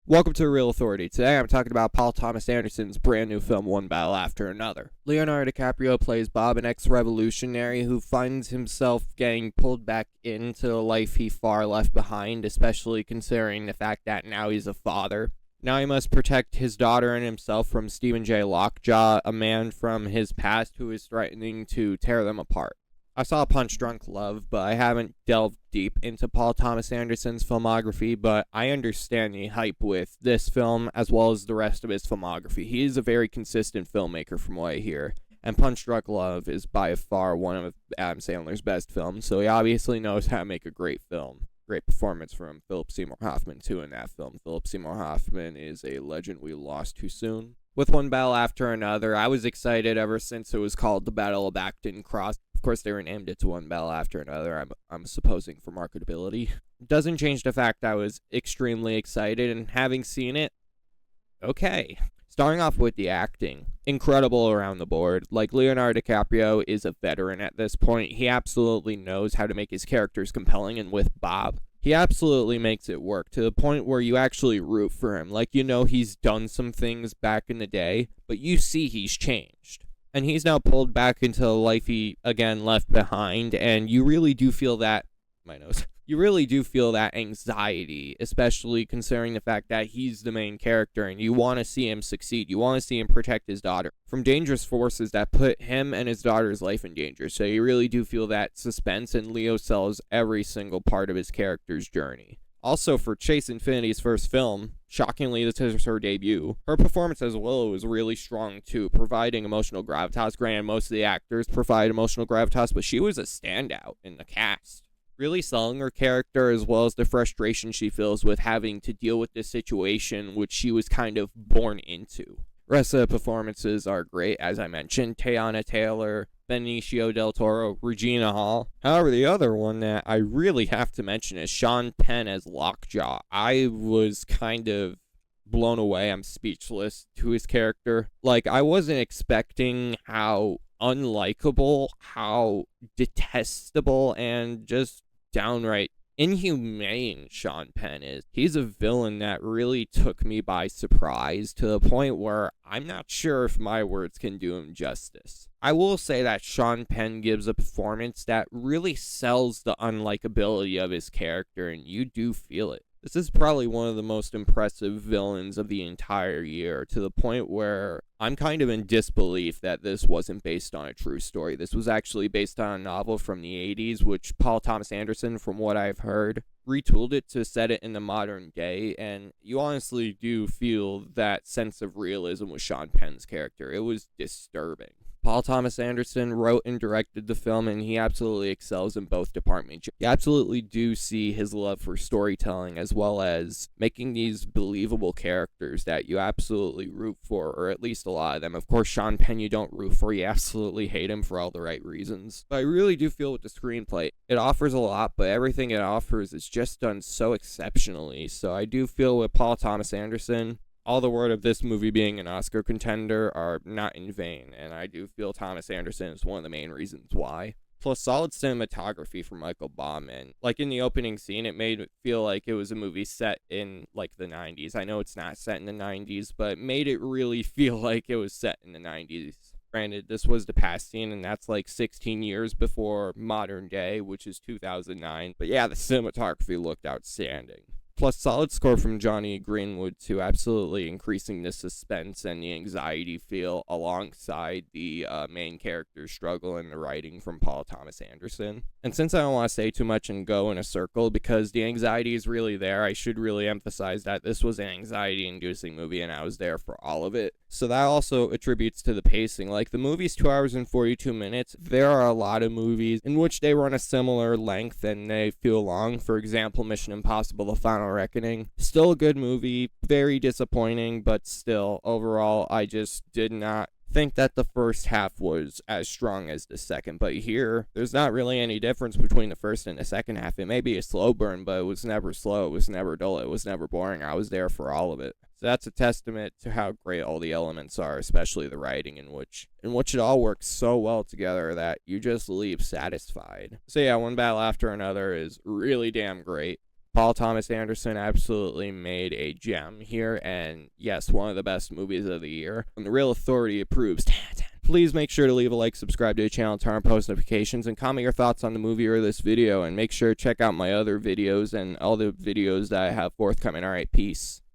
Welcome to Real Authority. Today I'm talking about Paul Thomas Anderson's brand new film, One Battle After Another. Leonardo DiCaprio plays Bob, an ex-revolutionary who finds himself getting pulled back into the life he far left behind, especially considering the fact that now he's a father. Now he must protect his daughter and himself from Stephen J. Lockjaw, a man from his past who is threatening to tear them apart. I saw Punch Drunk Love, but I haven't delved deep into Paul Thomas Anderson's filmography, but I understand the hype with this film as well as the rest of his filmography. He is a very consistent filmmaker from what I hear, and Punch Drunk Love is by far one of Adam Sandler's best films, so he obviously knows how to make a great film. Great performance from Philip Seymour Hoffman, too, in that film. Philip Seymour Hoffman is a legend we lost too soon. With One Battle After Another, I was excited ever since it was called the Battle of Acton Cross. Of course, they renamed it to One Battle After Another, I'm supposing for marketability. Doesn't change the fact I was extremely excited, and having seen it, okay. Starting off with the acting, incredible around the board. Like, Leonardo DiCaprio is a veteran at this point. He absolutely knows how to make his characters compelling, and with Bob, he absolutely makes it work to the point where you actually root for him. Like, you know he's done some things back in the day, but you see he's changed. And he's now pulled back into the life he, again, left behind, and you really do feel that, you really do feel that anxiety, especially considering the fact that he's the main character, and you want to see him succeed. You want to see him protect his daughter from dangerous forces that put him and his daughter's life in danger. So you really do feel that suspense, and Leo sells every single part of his character's journey. Also, for Chase Infinity's first film, shockingly, this is her debut. Her performance as Willow is really strong too, providing emotional gravitas. Granted, most of the actors provide emotional gravitas, but she was a standout in the cast. Really selling her character as well as the frustration she feels with having to deal with this situation, which she was kind of born into. Rest of the performances are great, as I mentioned. Teyana Taylor, Benicio del Toro, Regina Hall. However, the other one that I really have to mention is Sean Penn as Lockjaw. I was kind of blown away. I'm speechless to his character. Like, I wasn't expecting how unlikable, how detestable, and just downright inhumane Sean Penn is. He's a villain that really took me by surprise to the point where I'm not sure if my words can do him justice. I will say that Sean Penn gives a performance that really sells the unlikability of his character, and you do feel it. This is probably one of the most impressive villains of the entire year, to the point where I'm kind of in disbelief that this wasn't based on a true story. This was actually based on a novel from the 80s, which Paul Thomas Anderson, from what I've heard, retooled it to set it in the modern day, and you honestly do feel that sense of realism with Sean Penn's character. It was disturbing. Paul Thomas Anderson wrote and directed the film, and he absolutely excels in both departments. You absolutely do see his love for storytelling as well as making these believable characters that you absolutely root for, or at least a lot of them. Of course, Sean Penn you don't root for. You absolutely hate him for all the right reasons. But I really do feel with the screenplay, it offers a lot, but everything it offers is just done so exceptionally. So I do feel with Paul Thomas Anderson, all the word of this movie being an Oscar contender are not in vain, and I do feel Thomas Anderson is one of the main reasons why. Plus, solid cinematography from Michael Bauman. Like, in the opening scene, it made it feel like it was a movie set in, like, the 90s. I know it's not set in the 90s, but it made it really feel like it was set in the 90s. Granted, this was the past scene, and that's like 16 years before modern day, which is 2009. But yeah, the cinematography looked outstanding. Plus, solid score from Johnny Greenwood, too, absolutely increasing the suspense and the anxiety feel alongside the main character's struggle and the writing from Paul Thomas Anderson. And since I don't want to say too much and go in a circle, because the anxiety is really there, I should really emphasize that this was an anxiety-inducing movie, and I was there for all of it. So that also attributes to the pacing. Like, the movie's 2 hours and 42 minutes. There are a lot of movies in which they run a similar length and they feel long. For example, Mission Impossible: The Final Reckoning. Still a good movie, very disappointing, but still, overall, I just did not think that the first half was as strong as the second. But here, there's not really any difference between the first and the second half. It may be a slow burn, but it was never slow, it was never dull, it was never boring. I was there for all of it. So that's a testament to how great all the elements are, especially the writing, in which it all works so well together that you just leave satisfied. So yeah, One Battle After Another is really damn great. Paul Thomas Anderson absolutely made a gem here, and yes, one of the best movies of the year. And The Real Authority approves. Please make sure to leave a like, subscribe to the channel, turn on post notifications, and comment your thoughts on the movie or this video, and make sure to check out my other videos and all the videos that I have forthcoming. Alright, peace.